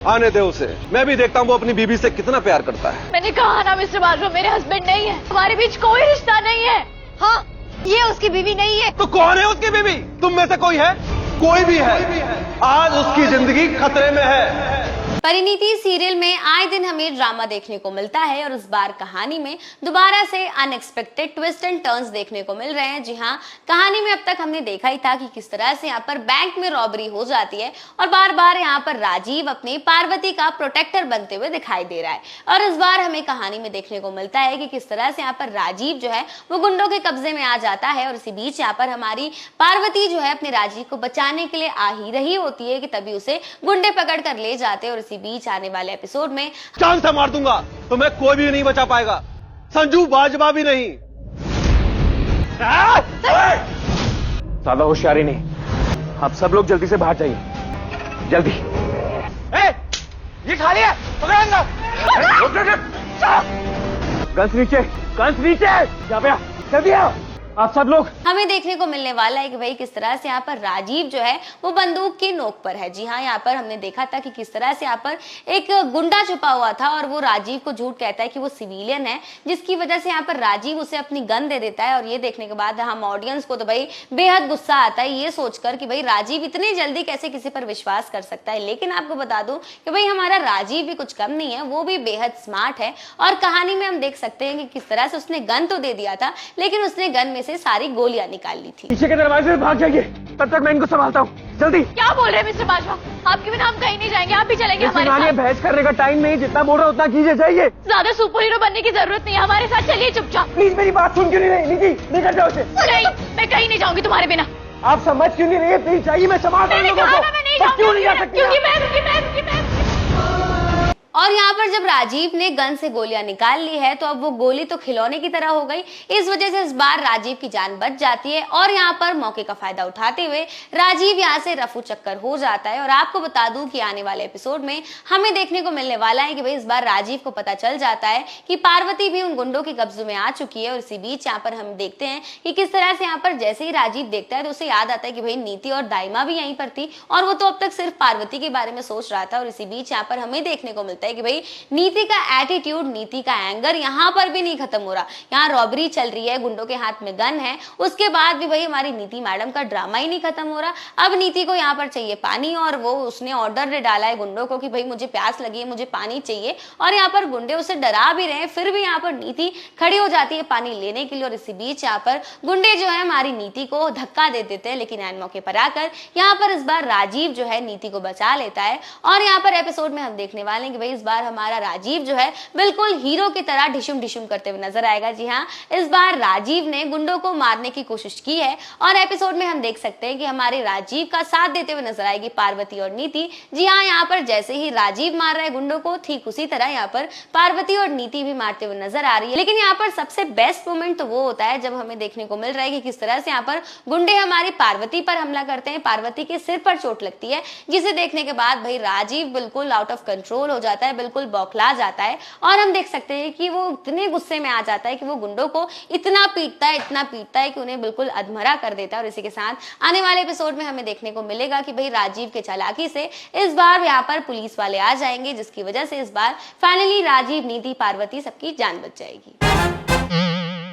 आने दे उसे, मैं भी देखता हूँ वो अपनी बीबी से कितना प्यार करता है। मैंने कहा ना मिस्टर बाजवा, मेरे हस्बैंड नहीं है, हमारे बीच कोई रिश्ता नहीं है। हाँ, ये उसकी बीवी नहीं है। तो कौन है उसकी बीवी? तुम में से कोई है? कोई भी है, आज उसकी जिंदगी खतरे में है। परिणीति सीरियल में आए दिन हमें ड्रामा देखने को मिलता है और इस बार कहानी में दोबारा से अनएक्सपेक्टेड ट्विस्ट एंड टर्न्स देखने को मिल रहे हैं। जी हाँ, कहानी में अब तक हमने देखा ही था कि किस तरह से यहाँ पर बैंक में रॉबरी हो जाती है और बार बार यहाँ पर राजीव अपनी पार्वती का प्रोटेक्टर बनते हुए दिखाई दे रहा है। और इस बार हमें कहानी में देखने को मिलता है कि किस तरह से यहाँ पर राजीव जो है वो गुंडों के कब्जे में आ जाता है और इसी बीच यहाँ पर हमारी पार्वती जो है अपने राजीव को बचाने के लिए आ ही रही होती है कि तभी उसे गुंडे पकड़ कर ले जाते हैं। और इसी बीच आने वाले एपिसोड में जान से मार दूंगा, तुम्हें कोई भी नहीं बचा पाएगा, संजू बाजवा भी नहीं। ज्यादा होशियारी नहीं, आप सब लोग जल्दी से बाहर जाइए, जल्दी। ये खाली है, पकड़ेंगा। गन्स नीचे, गन्स नीचे, यहाँ पे जल्दी आओ आप सब लोग। हमें देखने को मिलने वाला है कि भाई किस तरह से यहाँ पर राजीव जो है वो बंदूक की नोक पर है। जी हाँ, यहाँ पर हमने देखा था कि किस तरह से यहाँ पर एक गुंडा छुपा हुआ था और वो राजीव को झूठ कहता है कि वो सिविलियन है, जिसकी वजह से यहाँ पर राजीव उसे अपनी गन दे देता है। और ये देखने के बाद हम ऑडियंस को तो भाई बेहद गुस्सा आता है ये सोचकर कि भाई राजीव इतनी जल्दी कैसे किसी पर विश्वास कर सकता है। लेकिन आपको बता दूं कि भाई हमारा राजीव भी कुछ कम नहीं है, वो भी बेहद स्मार्ट है। और कहानी में हम देख सकते हैं कि किस तरह से उसने गन तो दे दिया था, लेकिन उसने गन में से सारी गोलियां निकाल ली थी। पीछे के दरवाजे से भाग जाइए, तब तक मैं इनको संभालता हूँ, जल्दी। क्या बोल रहे हैं मिस्टर बाजवा? आपके बिना हम कहीं नहीं जाएंगे, आप भी चलेंगे हमारे साथ। बहस करने का टाइम नहीं, जितना बोल रहा उतना कीजिए, जाइए। ज्यादा सुपर हीरो बनने की जरूरत नहीं है, हमारे साथ चलिए चुपचाप। प्लीज मेरी बात सुन क्यों नहीं रही? निकी, निकल जाओ से। नहीं, मैं कहीं नहीं जाऊंगी तुम्हारे बिना। आप समझ क्यों नहीं रही? प्लीज जाइए, मैं संभालता हूँ लोगों को। मैं नहीं क्यों नहीं जा सकती? जाऊंगी। और यहाँ पर जब राजीव ने गन से गोलियां निकाल ली है तो अब वो गोली तो खिलौने की तरह हो गई। इस वजह से इस बार राजीव की जान बच जाती है और यहाँ पर मौके का फायदा उठाते हुए राजीव यहाँ से रफू चक्कर हो जाता है। और आपको बता दूं कि आने वाले एपिसोड में हमें देखने को मिलने वाला है कि भाई इस बार राजीव को पता चल जाता है कि पार्वती भी उन गुंडों के कब्जे में आ चुकी है। और इसी बीच यहाँ पर हम देखते हैं कि किस तरह से यहाँ पर जैसे ही राजीव देखता है तो उसे याद आता है कि भाई नीति और दाइमा भी यहीं पर थी और वो तो अब तक सिर्फ पार्वती के बारे में सोच रहा था। और इसी बीच यहाँ पर हमें देखने को मिलता है कि भाई नीति का एटीट्यूड, नीति का एंगर यहाँ पर भी नहीं खत्म हो रहा। यहाँ रॉबरी चल रही है, गुंडों के हाथ में गन है, उसके बाद भी भाई हमारी नीति मैडम का ड्रामा ही नहीं खत्म हो रहा। अब नीति को यहाँ पर चाहिए पानी और वो उसने ऑर्डर दे डाला है गुंडों को कि भाई मुझे प्यास लगी है, मुझे पानी चाहिए। और यहाँ पर गुंडे उसे डरा भी रहे हैं, फिर भी यहाँ पर नीति खड़ी हो जाती है पानी लेने के लिए। और इसी बीच यहाँ पर गुंडे जो है हमारी नीति को धक्का दे देते हैं, लेकिन ऐन मौके पर आकर यहाँ पर इस बार राजीव जो है नीति को बचा लेता है। और यहाँ पर एपिसोड में हम देखने वाले हैं कि भाई इस बार हमारा राजीव जो है बिल्कुल हीरो की तरह ढिशुम ढिशुम करते हुए नजर आएगा। जी हाँ, इस बार राजीव ने गुंडों को मारने की कोशिश की है और एपिसोड में हम देख सकते हैं कि हमारे राजीव का साथ देते हुए नजर आएगी पार्वती और नीति। जी हाँ, यहाँ पर जैसे ही राजीव मार रहा है गुंडों को, ठीक उसी तरह यहाँ पर पार्वती और नीति भी मारते हुए नजर आ रही है। लेकिन यहाँ पर सबसे बेस्ट मोमेंट तो वो होता है जब हमें देखने को मिल रहा है कि किस तरह से यहाँ पर गुंडे हमारी पार्वती पर हमला करते हैं, पार्वती के सिर पर चोट लगती है, जिसे देखने के बाद भाई राजीव बिल्कुल आउट ऑफ कंट्रोल हो जाता है, बिल्कुल बौखला जाता है। और हम देख सकते हैं कि वो इतने गुस्से में आ जाता है कि वो गुंडों को इतना पीटता है कि उन्हें बिल्कुल अधमरा कर देता है। और इसी के साथ आने वाले एपिसोड में हमें देखने को मिलेगा कि भाई राजीव के चालाकी से इस बार यहाँ पर पुलिस वाले आ जाएंगे, जिसकी वजह से इस बार फाइनली राजीव, नीति, पार्वती सबकी जान बच जाएगी।